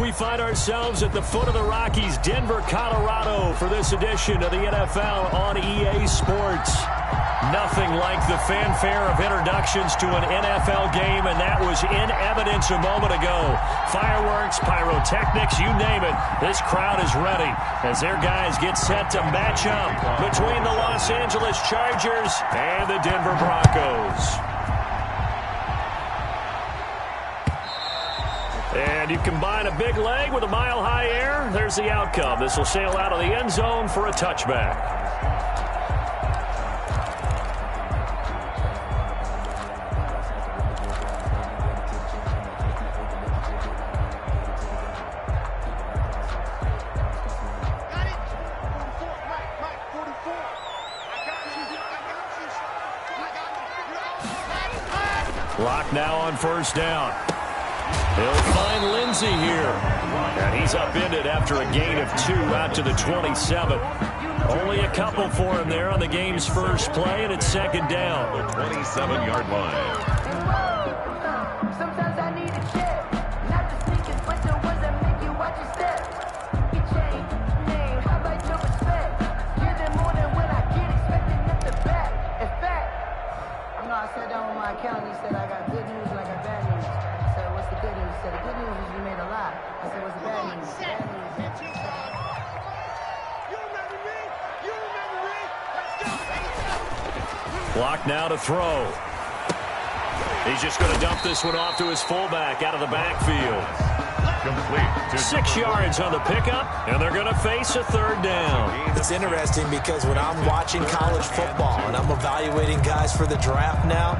We find ourselves at the foot of the Rockies, Denver, Colorado, for this edition of the NFL on EA Sports. Nothing like the fanfare of introductions to an NFL game, and that was in evidence a moment ago. Fireworks, pyrotechnics, you name it. This crowd is ready as their guys get set to match up between the Los Angeles Chargers and the Denver Broncos. And you combine a big leg with a mile-high air, there's the outcome. This will sail out of the end zone for a touchback. Clock now on first down. He'll find Lindsey here. And he's upended after a gain of 2 out to the 27. Only a couple for him there on the game's first play, and it's second down. The 27-yard line. Sometimes I need a check. Not the sneakers, but the ones that make you watch your step. Get chain, name, how about your respect? Give them more than when I get expecting them to back. In fact, I sat down with my accountant. He said I got good news and I got bad news. I said, what's the good news? He said, the good news is you made a lot. I said, what's the bad news? The bad news. You remember me? You remember me? Let's go. Clock now to throw. He's just going to dump this one off to his fullback out of the backfield. Complete. 6 yards on the pickup, and they're going to face a third down. It's interesting because when I'm watching college football and I'm evaluating guys for the draft now,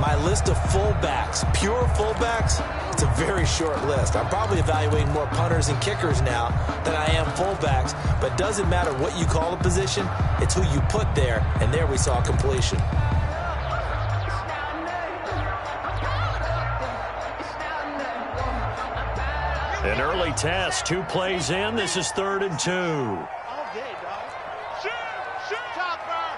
my list of fullbacks, pure fullbacks, it's a very short list. I'm probably evaluating more punters and kickers now than I am fullbacks, but it doesn't matter what you call a position, it's who you put there, and there we saw completion. An early test, 2 plays in. This is 3rd and 2. All day, dog. Shoot! Topper!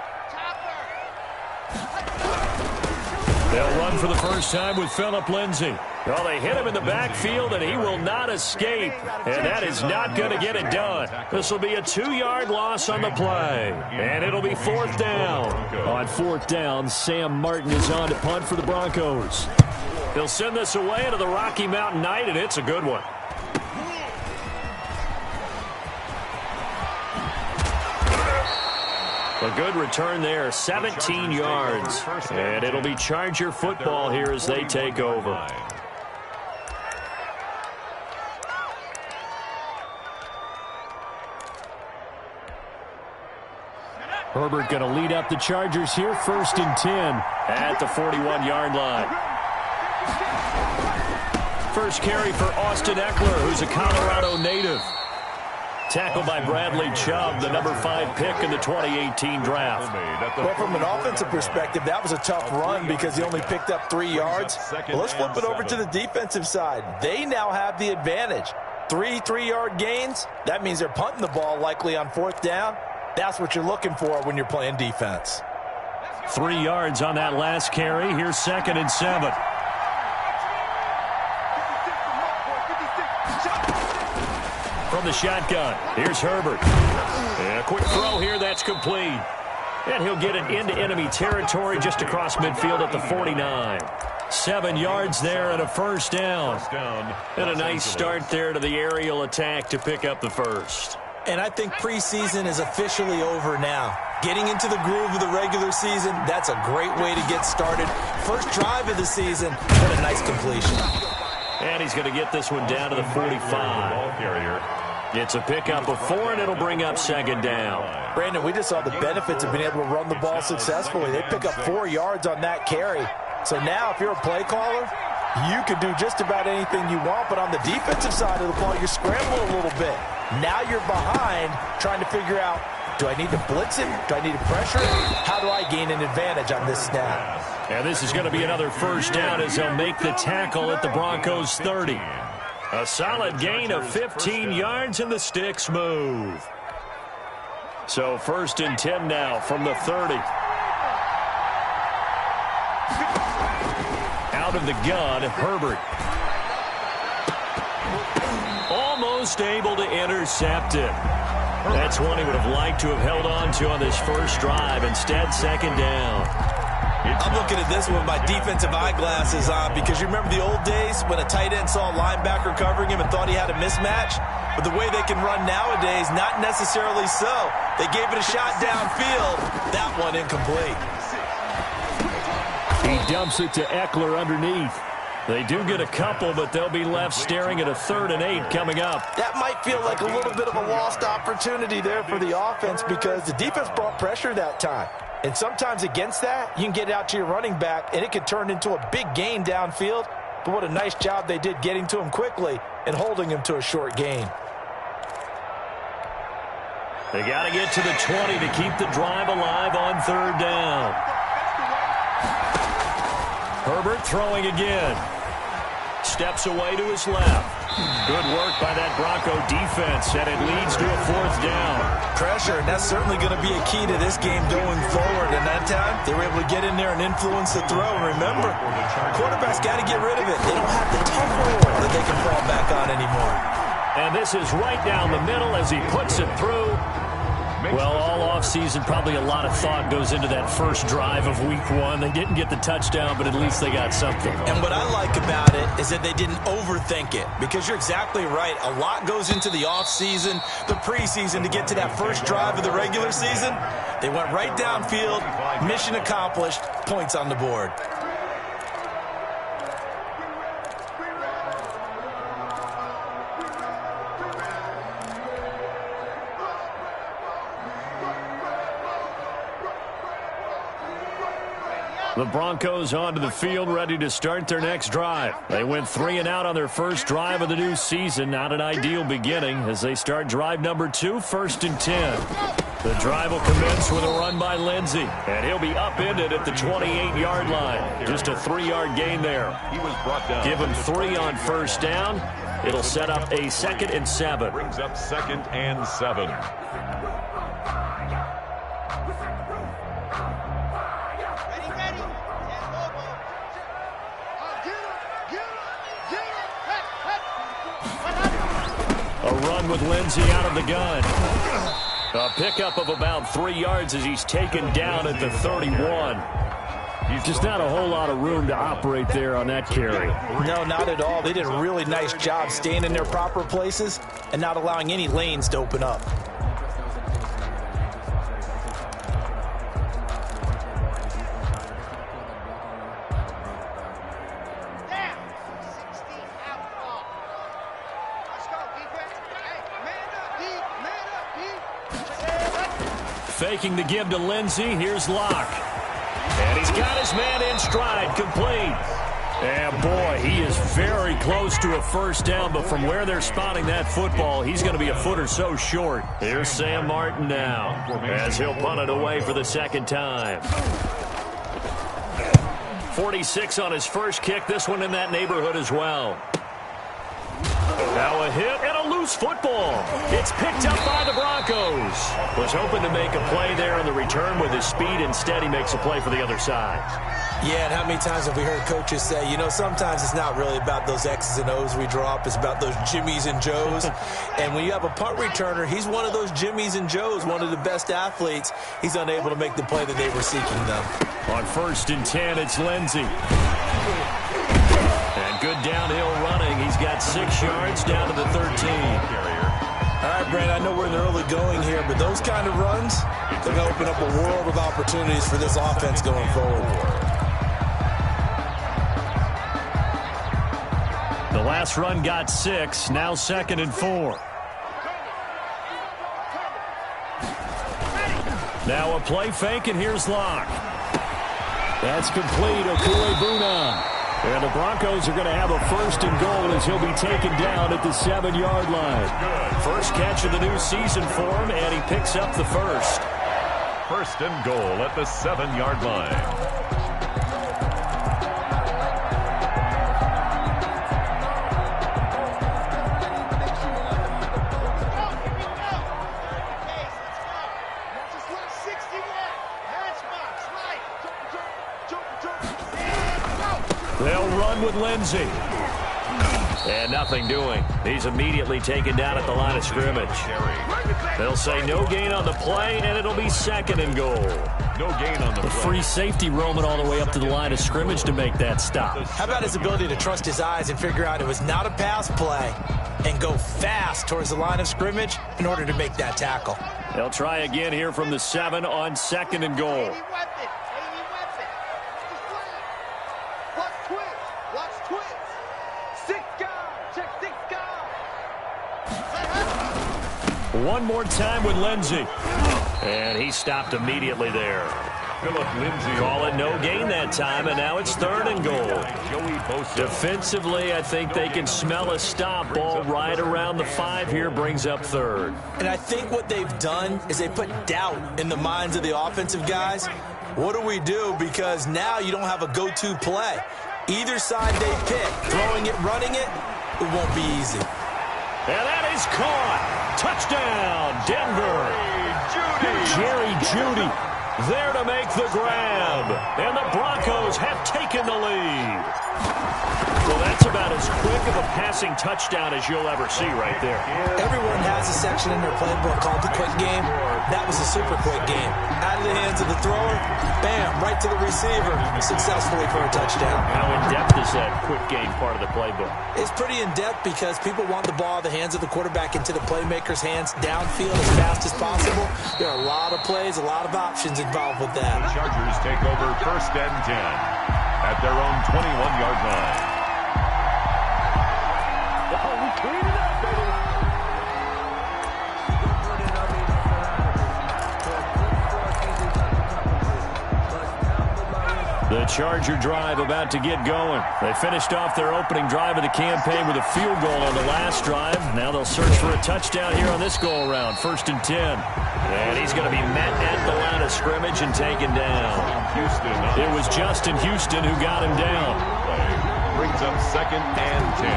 They'll run for the first time with Phillip Lindsay. Well, they hit him in the backfield, and he will not escape. And that is not going to get it done. This will be a 2-yard loss on the play. And it'll be 4th down. On 4th down, Sam Martin is on to punt for the Broncos. They'll send this away to the Rocky Mountain Knight, and it's a good one. A good return there, 17 yards. And it'll be Charger football here as they take over. Herbert going to lead up the Chargers here, 1st and 10 at the 41-yard line. First carry for Austin Eckler, who's a Colorado native. Tackled by Bradley Chubb, the number 5 pick in the 2018 draft. Well, from an offensive perspective, that was a tough run because he only picked up 3 yards. Well, let's flip it over to the defensive side. They now have the advantage. 3 3-yard gains. That means they're punting the ball likely on 4th down. That's what you're looking for when you're playing defense. 3 yards on that last carry. Here's 2nd and 7. From the shotgun, here's Herbert. And a quick throw here, that's complete. And he'll get it into enemy territory just across midfield at the 49. 7 yards there and a first down. And a nice start there to the aerial attack to pick up the first. And I think preseason is officially over now. Getting into the groove of the regular season, that's a great way to get started. First drive of the season, what a nice completion. And he's going to get this one down to the 45. It's a pickup of 4, and it'll bring up 2nd down. Brandon, we just saw the benefits of being able to run the ball successfully. They pick up 4 yards on that carry. So now if you're a play caller, you can do just about anything you want. But on the defensive side of the ball, you're scrambling a little bit. Now you're behind trying to figure out, do I need to blitz him? Do I need to pressure him? How do I gain an advantage on this snap? And this is going to be another first down as they'll make the tackle at the Broncos 30. A solid gain of 15 yards, and the sticks move. So 1st and 10 now from the 30. Out of the gun, Herbert. almost able to intercept it. That's one he would have liked to have held on to on this first drive. Instead, second down. I'm looking at this one with my defensive eyeglasses on because you remember the old days when a tight end saw a linebacker covering him and thought he had a mismatch? But the way they can run nowadays, not necessarily so. They gave it a shot downfield. That one incomplete. He dumps it to Eckler underneath. They do get a couple, but they'll be left staring at a 3rd and 8 coming up. That might feel like a little bit of a lost opportunity there for the offense because the defense brought pressure that time. And sometimes against that, you can get it out to your running back, and it could turn into a big gain downfield. But what a nice job they did getting to him quickly and holding him to a short gain. They got to get to the 20 to keep the drive alive on 3rd down. Herbert throwing again. Steps away to his left. Good work by that Bronco defense, and it leads to a 4th down. Pressure, and that's certainly going to be a key to this game going forward. And that time, they were able to get in there and influence the throw. And remember, quarterbacks got to get rid of it. They don't have the tough roll that they can fall back on anymore. And this is right down the middle as he puts it through. Well, all offseason, probably a lot of thought goes into that first drive of week 1. They didn't get the touchdown, but at least they got something. And what I like about it is that they didn't overthink it, because you're exactly right. A lot goes into the offseason, the preseason, to get to that first drive of the regular season. They went right downfield, mission accomplished, points on the board. The Broncos onto the field, ready to start their next drive. They went 3 and out on their first drive of the new season. Not an ideal beginning as they start drive number 2, 1st and 10. The drive will commence with a run by Lindsey, and he'll be upended at the 28-yard line. Just a 3-yard gain there. He was brought down. Give him 3 on first down. It'll set up a 2nd and 7. Brings up 2nd and 7. A run with Lindsey out of the gun. A pickup of about 3 yards as he's taken down at the 31. Just not a whole lot of room to operate there on that carry. No, not at all. They did a really nice job staying in their proper places and not allowing any lanes to open up. Faking the give to Lindsey. Here's Locke. And he's got his man in stride, complete. And boy, he is very close to a first down, but from where they're spotting that football, he's going to be a foot or so short. Here's Sam Martin now as he'll punt it away for the 2nd time. 46 on his first kick. This one in that neighborhood as well. Now a hit and a loose football. It's picked up by the Broncos. Was hoping to make a play there on the return with his speed. Instead, he makes a play for the other side. Yeah, and how many times have we heard coaches say, you know, sometimes it's not really about those X's and O's we drop. It's about those Jimmies and Joes. And when you have a punt returner, he's one of those Jimmies and Joes, one of the best athletes. He's unable to make the play that they were seeking, though. On 1st and 10, it's Lindsey. And good downhill running. He's got 6 yards down to the 13. All right, Brent, I know we're in the early going here, but those kind of runs, they're going to open up a world of opportunities for this offense going forward. The last run got 6. Now 2nd and 4. Now a play fake, and here's Locke. That's complete. Okure-Buna. And the Broncos are going to have a 1st and goal as he'll be taken down at the 7-yard line. First catch of the new season for him, and he picks up the first. 1st and goal at the 7-yard line. They'll run with Lindsey. And nothing doing. He's immediately taken down at the line of scrimmage. They'll say no gain on the play, and it'll be 2nd and goal. No gain on the play. Free safety roaming all the way up to the line of scrimmage to make that stop. How about his ability to trust his eyes and figure out it was not a pass play and go fast towards the line of scrimmage in order to make that tackle. They'll try again here from the 7 on 2nd and goal. One more time with Lindsey. And he stopped immediately there. Philip Lindsay. Call it no gain that time, and now it's 3rd and goal. Defensively, I think they can smell a stop. Ball right around the 5 here, brings up 3rd. And I think what they've done is they put doubt in the minds of the offensive guys. What do we do? Because now you don't have a go-to play. Either side they pick, throwing it, running it, it won't be easy. And that is caught. Touchdown, Denver. Jerry Jeudy there to make the grab. And the Broncos have taken the lead. Well, that's about as quick of a passing touchdown as you'll ever see right there. Everyone has a section in their playbook called the quick game. That was a super quick game. Out of the hands of the thrower, bam, right to the receiver, successfully for a touchdown. How in-depth is that quick game part of the playbook? It's pretty in-depth because people want the ball in the hands of the quarterback into the playmaker's hands downfield as fast as possible. There are a lot of plays, a lot of options involved with that. The Chargers take over 1st and 10 at their own 21-yard line. The Charger drive about to get going. They finished off their opening drive of the campaign with a field goal on the last drive. Now they'll search for a touchdown here on this go-around. 1st and 10. And he's going to be met at the line of scrimmage and taken down. It was Justin Houston who got him down. Brings up 2nd and 10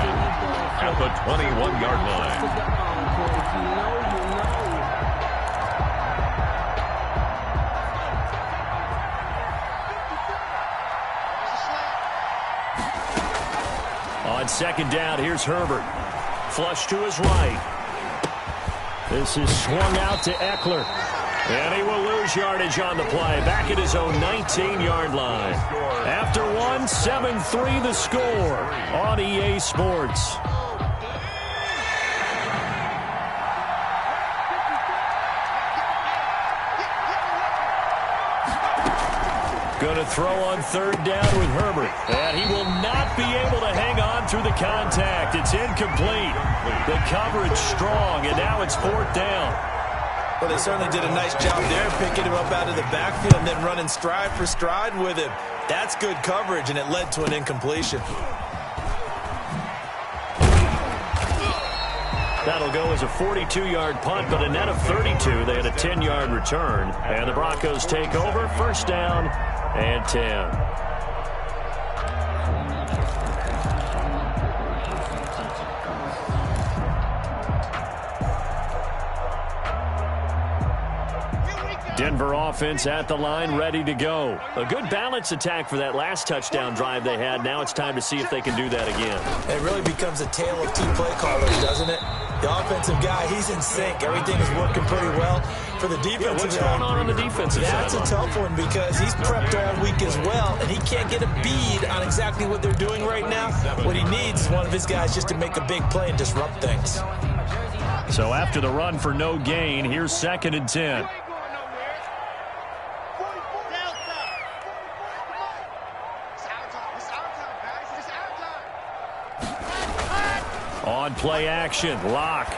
at the 21-yard line. On 2nd down, here's Herbert. Flush to his right. This is swung out to Eckler. And he will lose yardage on the play. Back at his own 19-yard line. After 1, 7-3 the score on EA Sports. Going to throw on 3rd down with Herbert. And he will not be able to hang on through the contact. It's incomplete. The coverage strong, and now it's 4th down. Well, they certainly did a nice job there, picking him up out of the backfield and then running stride for stride with him. That's good coverage, and it led to an incompletion. That'll go as a 42-yard punt, but a net of 32. They had a 10-yard return. And the Broncos take over. 1st down and 10. Denver offense at the line, ready to go. A good balance attack for that last touchdown drive they had. Now it's time to see if they can do that again. It really becomes a tale of 2 play callers, doesn't it? The offensive guy, he's in sync. Everything is working pretty well. For the defensive what's guy, going on the defensive side? That's a tough one because he's prepped all week as well, and he can't get a bead on exactly what they're doing right now. What he needs is one of his guys just to make a big play and disrupt things. So after the run for no gain, here's 2nd and 10. On play action, Locke.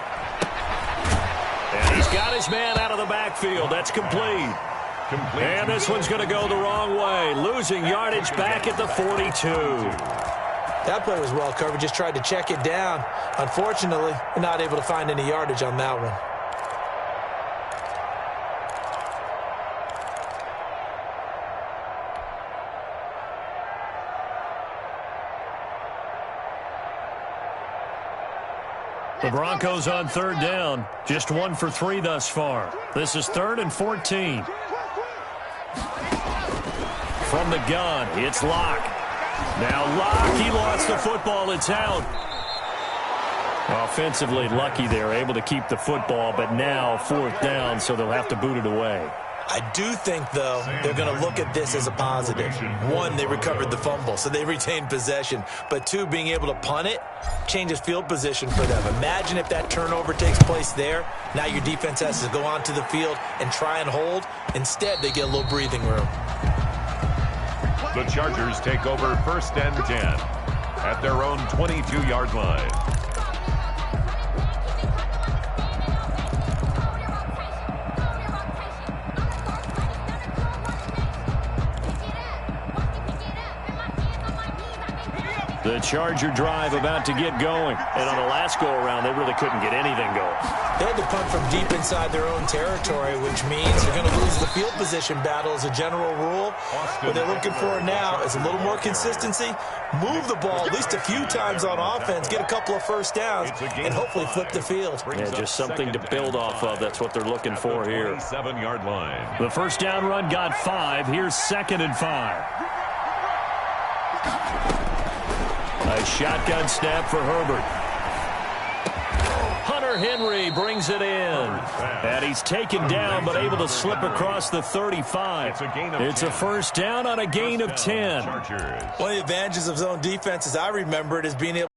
And he's got his man out of the backfield. That's complete. And this one's going to go the wrong way. Losing yardage back at the 42. That play was well covered. Just tried to check it down. Unfortunately, not able to find any yardage on that one. The Broncos on 3rd down. Just 1 for 3 thus far. This is 3rd and 14. From the gun, it's Locke. Now Locke, he lost the football. It's out. Offensively lucky they're able to keep the football, but now 4th down, so they'll have to boot it away. I do think, though, they're going to look at this as a positive. 1, they recovered the fumble, so they retained possession. But 2, being able to punt it changes field position for them. Imagine if that turnover takes place there. Now your defense has to go onto the field and try and hold. Instead, they get a little breathing room. The Chargers take over 1st and 10 at their own 22-yard line. The Charger drive about to get going. And on the last go-around, they really couldn't get anything going. They had to punt from deep inside their own territory, which means they're going to lose the field position battle as a general rule. What they're looking for now is a little more consistency, move the ball at least a few times on offense, get a couple of first downs, and hopefully flip the field. Yeah, just something to build off of. That's what they're looking for here. 7-yard line. The first down run got 5. Here's 2nd and 5. A shotgun snap for Herbert. Hunter Henry brings it in. And he's taken down, but able to slip across the 35. It's a first down on a gain of 10. One of the advantages of zone defense, as I remember it, is being able